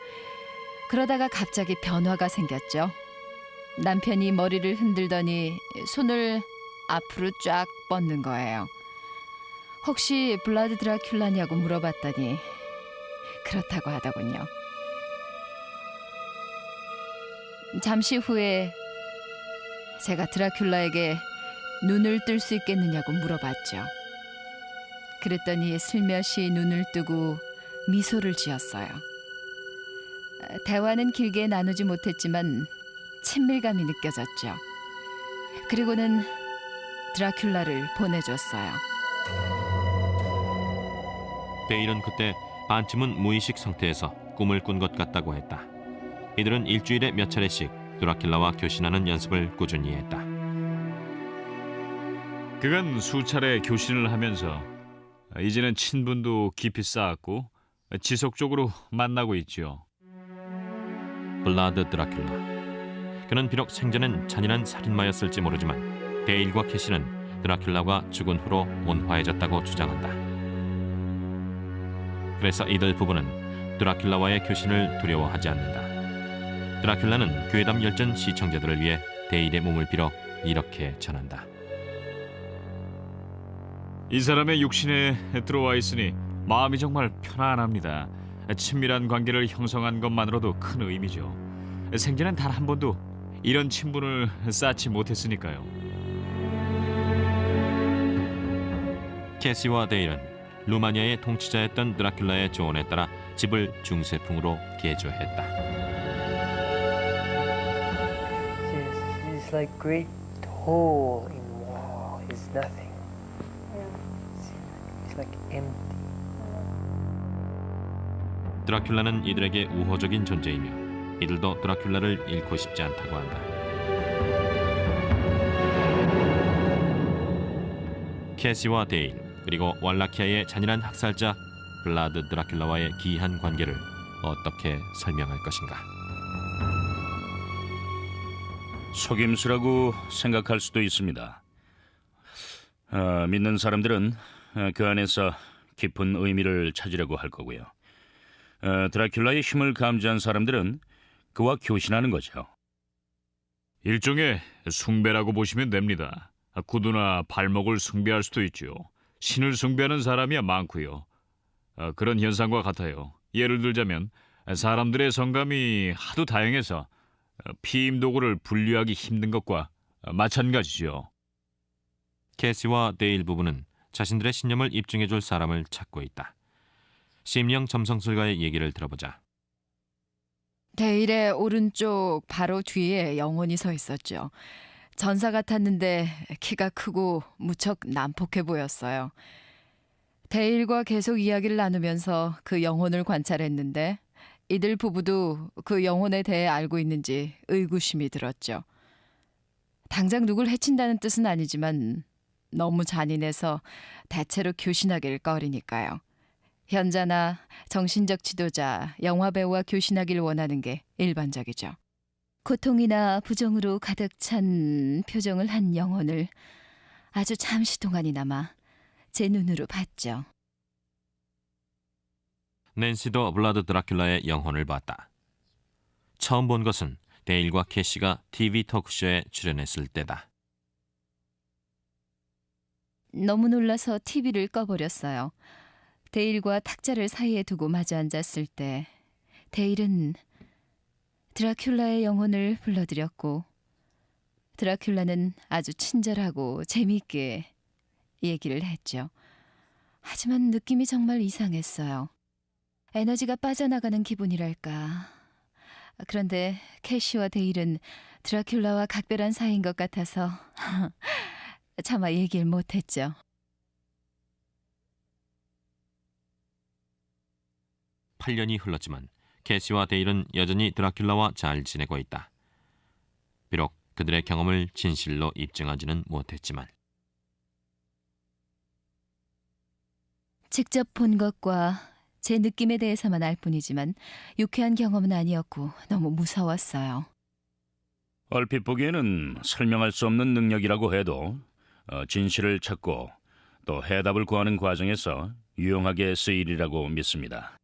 그러다가 갑자기 변화가 생겼죠. 남편이 머리를 흔들더니 손을 앞으로 쫙 뻗는 거예요. 혹시 블라드 드라큘라냐고 물어봤더니 그렇다고 하더군요. 잠시 후에 제가 드라큘라에게 눈을 뜰 수 있겠느냐고 물어봤죠. 그랬더니 슬며시 눈을 뜨고 미소를 지었어요. 대화는 길게 나누지 못했지만 친밀감이 느껴졌죠. 그리고는 드라큘라를 보내줬어요. 데일은 그때 반쯤은 무의식 상태에서 꿈을 꾼 것 같다고 했다. 이들은 일주일에 몇 차례씩 드라큘라와 교신하는 연습을 꾸준히 했다. 그간 수차례 교신을 하면서 이제는 친분도 깊이 쌓았고 지속적으로 만나고 있죠. 블라드 드라큘라. 그는 비록 생전엔 잔인한 살인마였을지 모르지만 데일과 캐시는 드라큘라가 죽은 후로 온화해졌다고 주장한다. 그래서 이들 부부는 드라큘라와의 교신을 두려워하지 않는다. 드라큘라는 괴담 열전 시청자들을 위해 데일의 몸을 빌어 이렇게 전한다. 이 사람의 육신에 들어와 있으니 마음이 정말 편안합니다. 친밀한 관계를 형성한 것만으로도 큰 의미죠. 생전엔 단 한 번도 이런 친분을 쌓지 못했으니까요. 캐시와 데일은 루마니아의 통치자였던 드라큘라의 조언에 따라 집을 중세풍으로 개조했다. It's like great hole in wall is nothing. It's like empty. 드라큘라는 이들에게 우호적인 존재이며 이들도 드라큘라를 잃고 싶지 않다고 한다. 캐시와 데일 그리고 왈라키아의 잔인한 학살자 블라드 드라큘라와의 기이한 관계를 어떻게 설명할 것인가? 속임수라고 생각할 수도 있습니다. 믿는 사람들은 그 안에서 깊은 의미를 찾으려고 할 거고요. 드라큘라의 힘을 감지한 사람들은 그와 교신하는 거죠. 일종의 숭배라고 보시면 됩니다. 구두나 발목을 숭배할 수도 있죠. 신을 숭배하는 사람이야 많고요. 그런 현상과 같아요. 예를 들자면 사람들의 성감이 하도 다양해서 피임 도구를 분류하기 힘든 것과 마찬가지죠. 캐시와 데일 부부는 자신들의 신념을 입증해줄 사람을 찾고 있다. 심리학 점성술가의 얘기를 들어보자. 데일의 오른쪽 바로 뒤에 영혼이 서 있었죠. 전사 같았는데 키가 크고 무척 난폭해 보였어요. 데일과 계속 이야기를 나누면서 그 영혼을 관찰했는데 이들 부부도 그 영혼에 대해 알고 있는지 의구심이 들었죠. 당장 누굴 해친다는 뜻은 아니지만 너무 잔인해서 대체로 교신하길 꺼리니까요. 현자나 정신적 지도자, 영화배우와 교신하길 원하는 게 일반적이죠. 고통이나 부정으로 가득 찬 표정을 한 영혼을 아주 잠시 동안이나마 제 눈으로 봤죠. 낸시도 블라드 드라큘라의 영혼을 봤다. 처음 본 것은 데일과 캐시가 TV 토크쇼에 출연했을 때다. 너무 놀라서 TV를 꺼버렸어요. 데일과 탁자를 사이에 두고 마주 앉았을 때 데일은 드라큘라의 영혼을 불러들였고 드라큘라는 아주 친절하고 재미있게 얘기를 했죠. 하지만 느낌이 정말 이상했어요. 에너지가 빠져나가는 기분이랄까. 그런데 캐시와 데일은 드라큘라와 각별한 사이인 것 같아서 차마 얘기를 못했죠. 팔 년이 흘렀지만 캐시와 데일은 여전히 드라큘라와 잘 지내고 있다. 비록 그들의 경험을 진실로 입증하지는 못했지만 직접 본 것과 제 느낌에 대해서만 알 뿐이지만 유쾌한 경험은 아니었고 너무 무서웠어요. 얼핏 보기에는 설명할 수 없는 능력이라고 해도 진실을 찾고 또 해답을 구하는 과정에서 유용하게 쓰이리라고 믿습니다.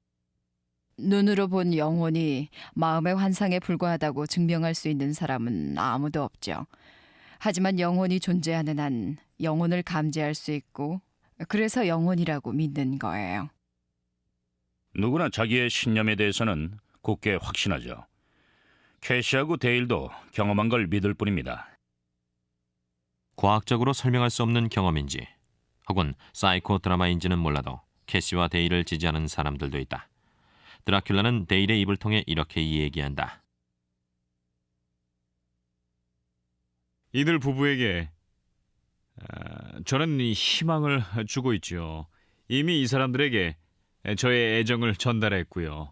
눈으로 본 영혼이 마음의 환상에 불과하다고 증명할 수 있는 사람은 아무도 없죠. 하지만 영혼이 존재하는 한 영혼을 감지할 수 있고 그래서 영혼이라고 믿는 거예요. 누구나 자기의 신념에 대해서는 굳게 확신하죠. 캐시하고 데일도 경험한 걸 믿을 뿐입니다. 과학적으로 설명할 수 없는 경험인지 혹은 사이코 드라마인지는 몰라도 캐시와 데일을 지지하는 사람들도 있다. 드라큘라는 데일의 입을 통해 이렇게 얘기한다. 이들 부부에게 저는 희망을 주고 있죠. 이미 이 사람들에게 저의 애정을 전달했고요.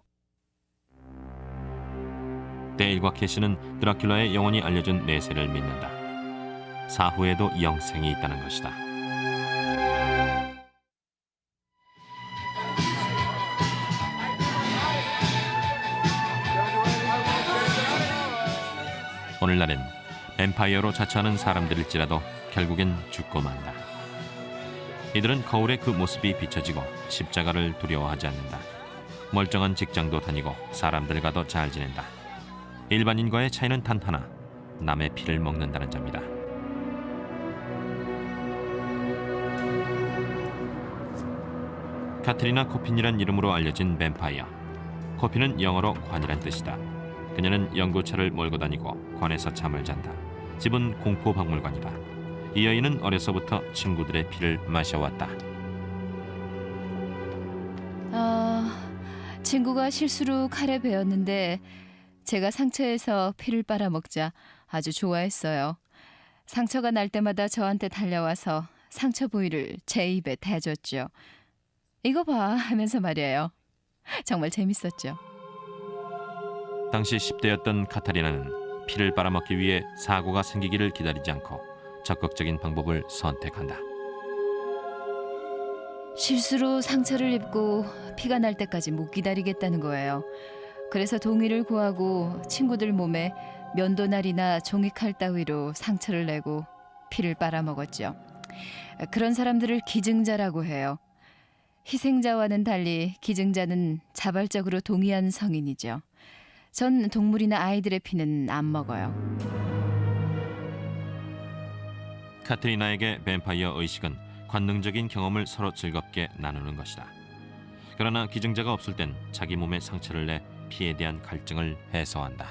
데일과 캐시는 드라큘라의 영혼이 알려준 내세를 믿는다. 사후에도 영생이 있다는 것이다. 오늘날엔 뱀파이어로 자처하는 사람들일지라도 결국엔 죽고 만다. 이들은 거울에 그 모습이 비춰지고 십자가를 두려워하지 않는다. 멀쩡한 직장도 다니고 사람들과도 잘 지낸다. 일반인과의 차이는 단 하나, 남의 피를 먹는다는 점이다. 카트리나 코핀이란 이름으로 알려진 뱀파이어. 코핀은 영어로 관이란 뜻이다. 그녀는 연구차를 몰고 다니고 관에서 잠을 잔다. 집은 공포박물관이다. 이 여인은 어려서부터 친구들의 피를 마셔왔다. 친구가 실수로 칼에 베었는데 제가 상처에서 피를 빨아먹자 아주 좋아했어요. 상처가 날 때마다 저한테 달려와서 상처 부위를 제 입에 대줬죠. 이거 봐 하면서 말이에요. 정말 재밌었죠. 당시 10대였던 카타리나는 피를 빨아먹기 위해 사고가 생기기를 기다리지 않고 적극적인 방법을 선택한다. 실수로 상처를 입고 피가 날 때까지 못 기다리겠다는 거예요. 그래서 동의를 구하고 친구들 몸에 면도날이나 종이칼 따위로 상처를 내고 피를 빨아먹었죠. 그런 사람들을 기증자라고 해요. 희생자와는 달리 기증자는 자발적으로 동의한 성인이죠. 전 동물이나 아이들의 피는 안 먹어요. 카트리나에게 뱀파이어 의식은 관능적인 경험을 서로 즐겁게 나누는 것이다. 그러나 기증자가 없을 땐 자기 몸에 상처를 내 피에 대한 갈증을 해소한다.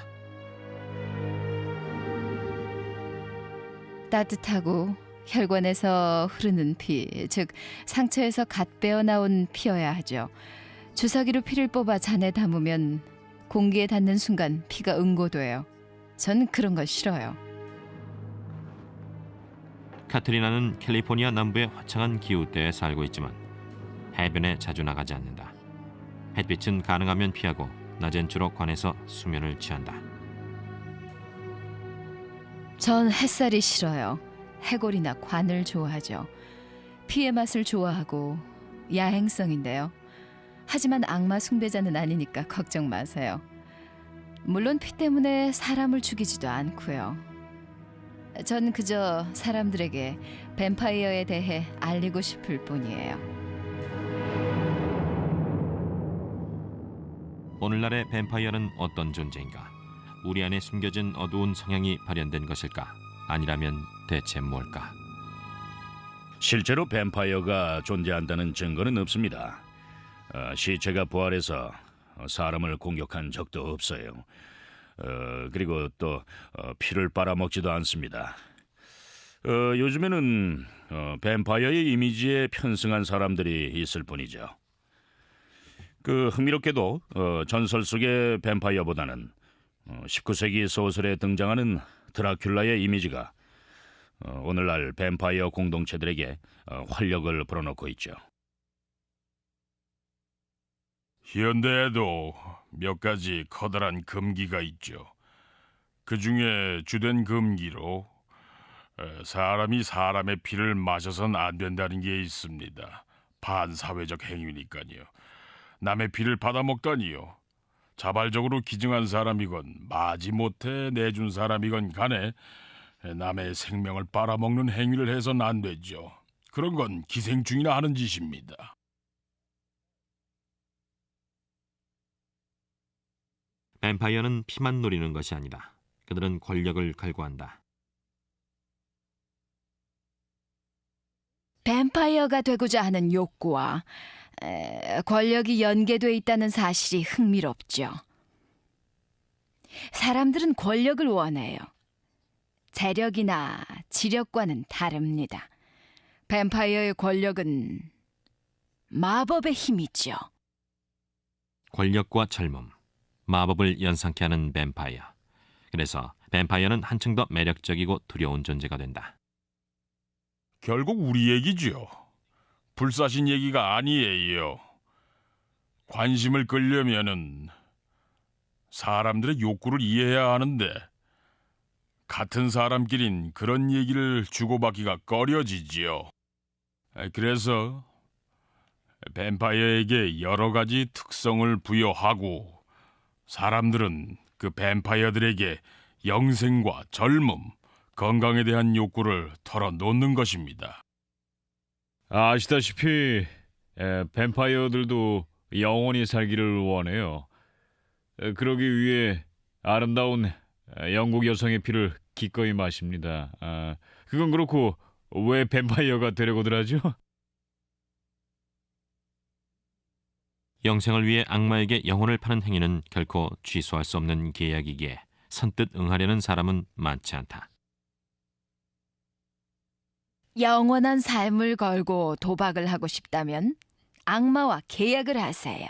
따뜻하고 혈관에서 흐르는 피, 즉 상처에서 갓 빼어 나온 피여야 하죠. 주사기로 피를 뽑아 잔에 담으면 공기에 닿는 순간 피가 응고돼요. 전 그런 거 싫어요. 카트리나는 캘리포니아 남부의 화창한 기후대에 살고 있지만 해변에 자주 나가지 않는다. 햇빛은 가능하면 피하고 낮엔 주로 관에서 수면을 취한다. 전 햇살이 싫어요. 해골이나 관을 좋아하죠. 피의 맛을 좋아하고 야행성인데요. 하지만 악마 숭배자는 아니니까 걱정 마세요. 물론 피 때문에 사람을 죽이지도 않고요. 전 그저 사람들에게 뱀파이어에 대해 알리고 싶을 뿐이에요. 오늘날의 뱀파이어는 어떤 존재인가? 우리 안에 숨겨진 어두운 성향이 발현된 것일까? 아니라면 대체 뭘까? 실제로 뱀파이어가 존재한다는 증거는 없습니다. 시체가 부활해서 사람을 공격한 적도 없어요. 그리고 또 피를 빨아먹지도 않습니다. 요즘에는 뱀파이어의 이미지에 편승한 사람들이 있을 뿐이죠. 흥미롭게도 전설 속의 뱀파이어보다는 19세기 소설에 등장하는 드라큘라의 이미지가 오늘날 뱀파이어 공동체들에게 활력을 불어넣고 있죠. 현대에도 몇 가지 커다란 금기가 있죠. 그 중에 주된 금기로 사람이 사람의 피를 마셔선 안 된다는 게 있습니다. 반사회적 행위니까요. 남의 피를 받아먹다니요. 자발적으로 기증한 사람이건 마지못해 내준 사람이건 간에 남의 생명을 빨아먹는 행위를 해선 안 되죠. 그런 건 기생충이나 하는 짓입니다. 뱀파이어는 피만 노리는 것이 아니다. 그들은 권력을 갈구한다. 뱀파이어가 되고자 하는 욕구와 권력이 연계돼 있다는 사실이 흥미롭죠. 사람들은 권력을 원해요. 재력이나 지력과는 다릅니다. 뱀파이어의 권력은 마법의 힘이죠. 권력과 젊음, 마법을 연상케 하는 뱀파이어. 그래서 뱀파이어는 한층 더 매력적이고 두려운 존재가 된다. 결국 우리 얘기죠. 불사신 얘기가 아니에요. 관심을 끌려면은 사람들의 욕구를 이해해야 하는데 같은 사람끼린 그런 얘기를 주고받기가 꺼려지지요. 그래서 뱀파이어에게 여러 가지 특성을 부여하고 사람들은 그 뱀파이어들에게 영생과 젊음, 건강에 대한 욕구를 털어놓는 것입니다. 아시다시피 뱀파이어들도 영원히 살기를 원해요. 그러기 위해 아름다운 영국 여성의 피를 기꺼이 마십니다. 그건 그렇고 왜 뱀파이어가 되려고들 하죠? 영생을 위해 악마에게 영혼을 파는 행위는 결코 취소할 수 없는 계약이기에 선뜻 응하려는 사람은 많지 않다. 영원한 삶을 걸고 도박을 하고 싶다면 악마와 계약을 하세요.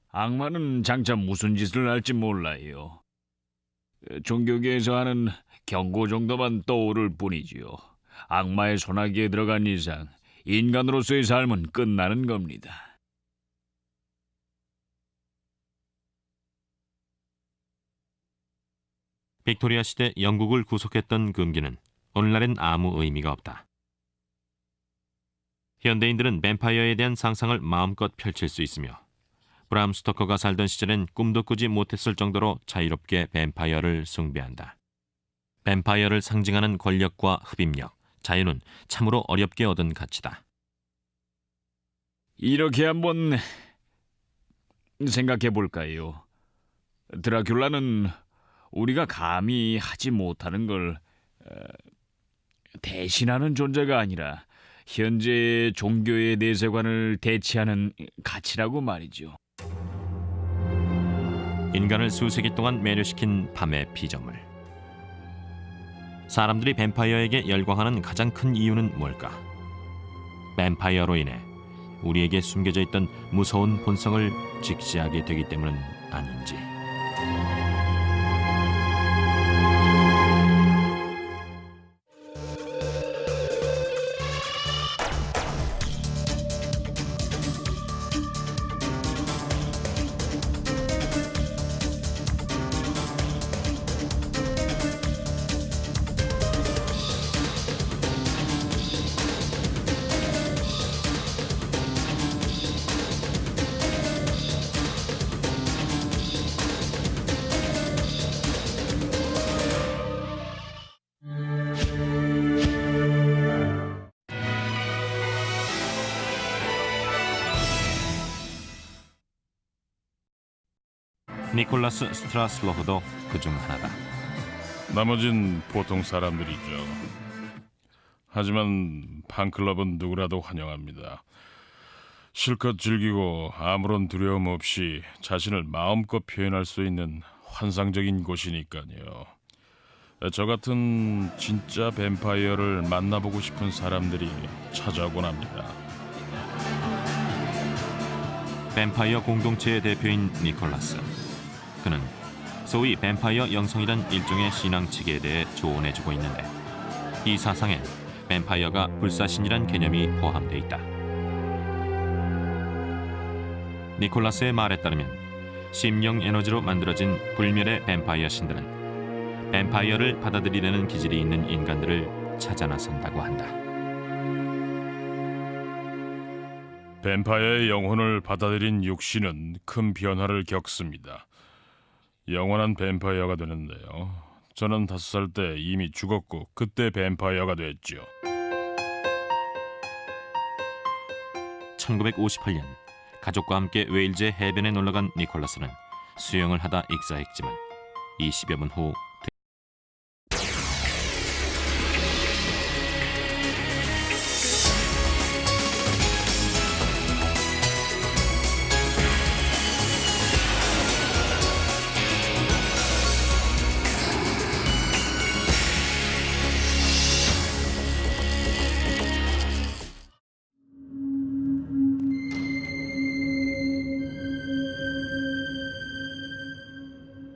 악마는 장차 무슨 짓을 할지 몰라요. 종교계에서 하는 경고 정도만 떠오를 뿐이지요. 악마의 손아귀에 들어간 이상 인간으로서의 삶은 끝나는 겁니다. 빅토리아 시대 영국을 구속했던 금기는 오늘날엔 아무 의미가 없다. 현대인들은 뱀파이어에 대한 상상을 마음껏 펼칠 수 있으며 브람 스토커가 살던 시절엔 꿈도 꾸지 못했을 정도로 자유롭게 뱀파이어를 숭배한다. 뱀파이어를 상징하는 권력과 흡입력, 자유는 참으로 어렵게 얻은 가치다. 이렇게 한번 생각해 볼까요? 드라큘라는 우리가 감히 하지 못하는 걸 대신하는 존재가 아니라 현재의 종교의 내세관을 대체하는 가치라고 말이죠. 인간을 수세기 동안 매료시킨 밤의 피조물. 사람들이 뱀파이어에게 열광하는 가장 큰 이유는 뭘까? 뱀파이어로 인해 우리에게 숨겨져 있던 무서운 본성을 직시하게 되기 때문은 아닌지. 니콜라스 스트라슬로흐도 그중 하나다. 나머진 보통 사람들이죠. 하지만 팬클럽은 누구라도 환영합니다. 실컷 즐기고 아무런 두려움 없이 자신을 마음껏 표현할 수 있는 환상적인 곳이니까요. 저 같은 진짜 뱀파이어를 만나보고 싶은 사람들이 찾아오곤 합니다. 뱀파이어 공동체의 대표인 니콜라스. 그는 소위 뱀파이어 영성이란 일종의 신앙 체계에 대해 조언해주고 있는데, 이 사상엔 뱀파이어가 불사신이란 개념이 포함되어 있다. 니콜라스의 말에 따르면 심령 에너지로 만들어진 불멸의 뱀파이어 신들은 뱀파이어를 받아들이려는 기질이 있는 인간들을 찾아 나선다고 한다. 뱀파이어의 영혼을 받아들인 육신은 큰 변화를 겪습니다. 영원한 뱀파이어가 되는데요. 저는 5살 때 이미 죽었고 그때 뱀파이어가 됐죠. 1958년 가족과 함께 웨일즈의 해변에 놀러간 니콜라스는 수영을 하다 익사했지만 20여 분 후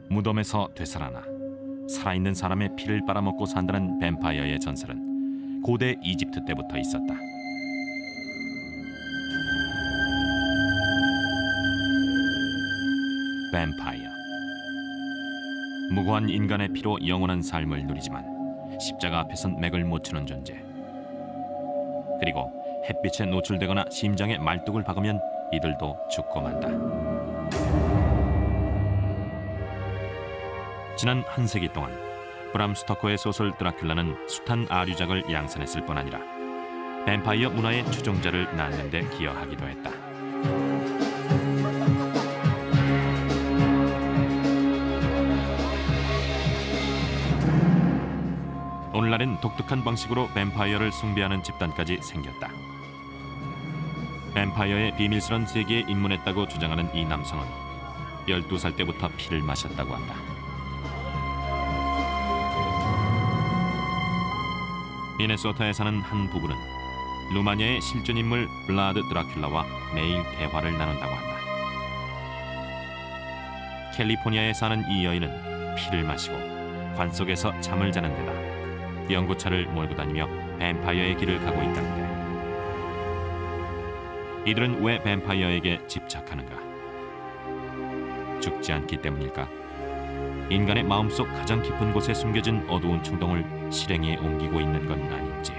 무덤에서 되살아나 살아있는 사람의 피를 빨아먹고 산다는 뱀파이어의 전설은 고대 이집트 때부터 있었다. 뱀파이어, 무고한 인간의 피로 영원한 삶을 누리지만 십자가 앞에선 맥을 못 추는 존재. 그리고 햇빛에 노출되거나 심장에 말뚝을 박으면 이들도 죽고 만다. 지난 한 세기 동안 브람 스토커의 소설 드라큘라는 숱한 아류작을 양산했을 뿐 아니라 뱀파이어 문화의 추종자를 낳는 데 기여하기도 했다. 오늘날엔 독특한 방식으로 뱀파이어를 숭배하는 집단까지 생겼다. 뱀파이어의 비밀스런 세계에 입문했다고 주장하는 이 남성은 12살 때부터 피를 마셨다고 한다. 미네소타에 사는 한 부부는 루마니아의 실존 인물 블라드 드라큘라와 매일 대화를 나눈다고 한다. 캘리포니아에 사는 이 여인은 피를 마시고 관 속에서 잠을 자는 데다 연구차를 몰고 다니며 뱀파이어의 길을 가고 있다는데, 이들은 왜 뱀파이어에게 집착하는가? 죽지 않기 때문일까? 인간의 마음속 가장 깊은 곳에 숨겨진 어두운 충동을 실행에 옮기고 있는 건 아닌지.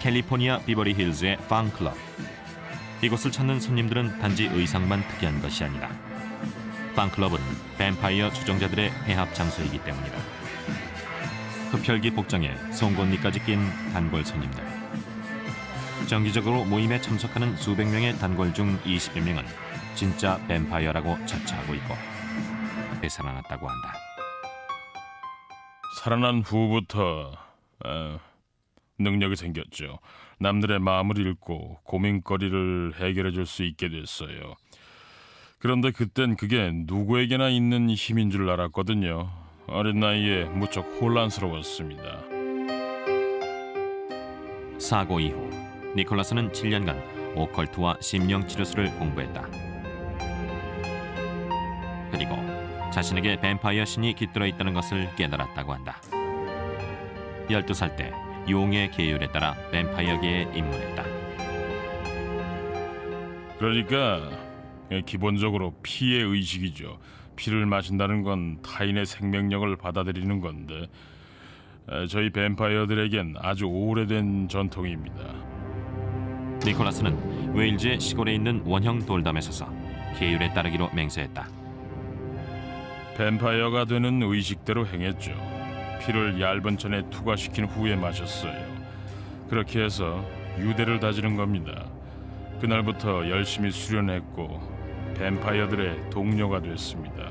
캘리포니아 비버리 힐즈의 팡클럽. 이곳을 찾는 손님들은 단지 의상만 특이한 것이 아니다. 팡클럽은 뱀파이어 추종자들의 회합 장소이기 때문이다. 흡혈귀 복장에 송곳니까지 낀 단골 손님들. 정기적으로 모임에 참석하는 수백 명의 단골 중 20여 명은 진짜 뱀파이어라고 자처하고 있고 되살아났다고 한다. 살아난 후부터 능력이 생겼죠. 남들의 마음을 읽고 고민거리를 해결해 줄 수 있게 됐어요. 그런데 그땐 그게 누구에게나 있는 힘인 줄 알았거든요. 어린 나이에 무척 혼란스러웠습니다. 사고 이후 니콜라스는 7년간 오컬트와 심령치료술을 공부했다. 그리고 자신에게 뱀파이어 신이 깃들어 있다는 것을 깨달았다고 한다. 12살 때 용의 계율에 따라 뱀파이어계에 입문했다. 그러니까 기본적으로 피의 의식이죠. 피를 마신다는 건 타인의 생명력을 받아들이는 건데 저희 뱀파이어들에겐 아주 오래된 전통입니다. 니콜라스는 웨일즈의 시골에 있는 원형 돌담에 서서 계율에 따르기로 맹세했다. 뱀파이어가 되는 의식대로 행했죠. 피를 얇은 천에 투과시킨 후에 마셨어요. 그렇게 해서 유대를 다지는 겁니다. 그날부터 열심히 수련했고 뱀파이어들의 동료가 됐습니다.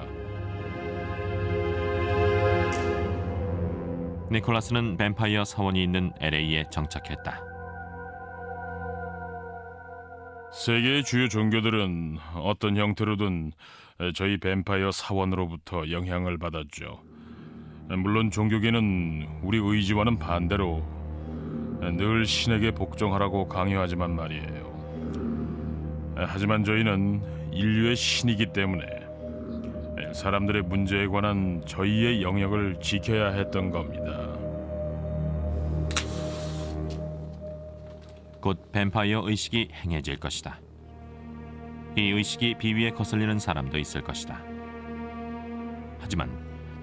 니콜라스는 뱀파이어 사원이 있는 LA에 정착했다. 세계의 주요 종교들은 어떤 형태로든 저희 뱀파이어 사원으로부터 영향을 받았죠. 물론 종교계는 우리 의지와는 반대로 늘 신에게 복종하라고 강요하지만 말이에요. 하지만 저희는 인류의 신이기 때문에 사람들의 문제에 관한 저희의 영역을 지켜야 했던 겁니다. 곧 뱀파이어 의식이 행해질 것이다. 이 의식이 비위에 거슬리는 사람도 있을 것이다. 하지만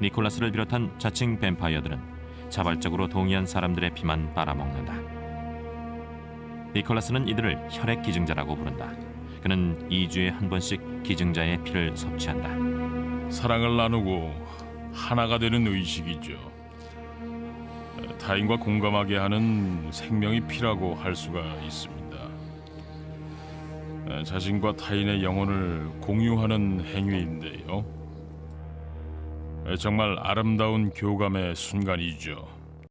니콜라스를 비롯한 자칭 뱀파이어들은 자발적으로 동의한 사람들의 피만 빨아먹는다. 니콜라스는 이들을 혈액 기증자라고 부른다. 그는 2주에 한 번씩 기증자의 피를 섭취한다. 사랑을 나누고 하나가 되는 의식이죠. 타인과 공감하게 하는 생명이 피라고 할 수가 있습니다. 자신과 타인의 영혼을 공유하는 행위인데요. 정말 아름다운 교감의 순간이죠.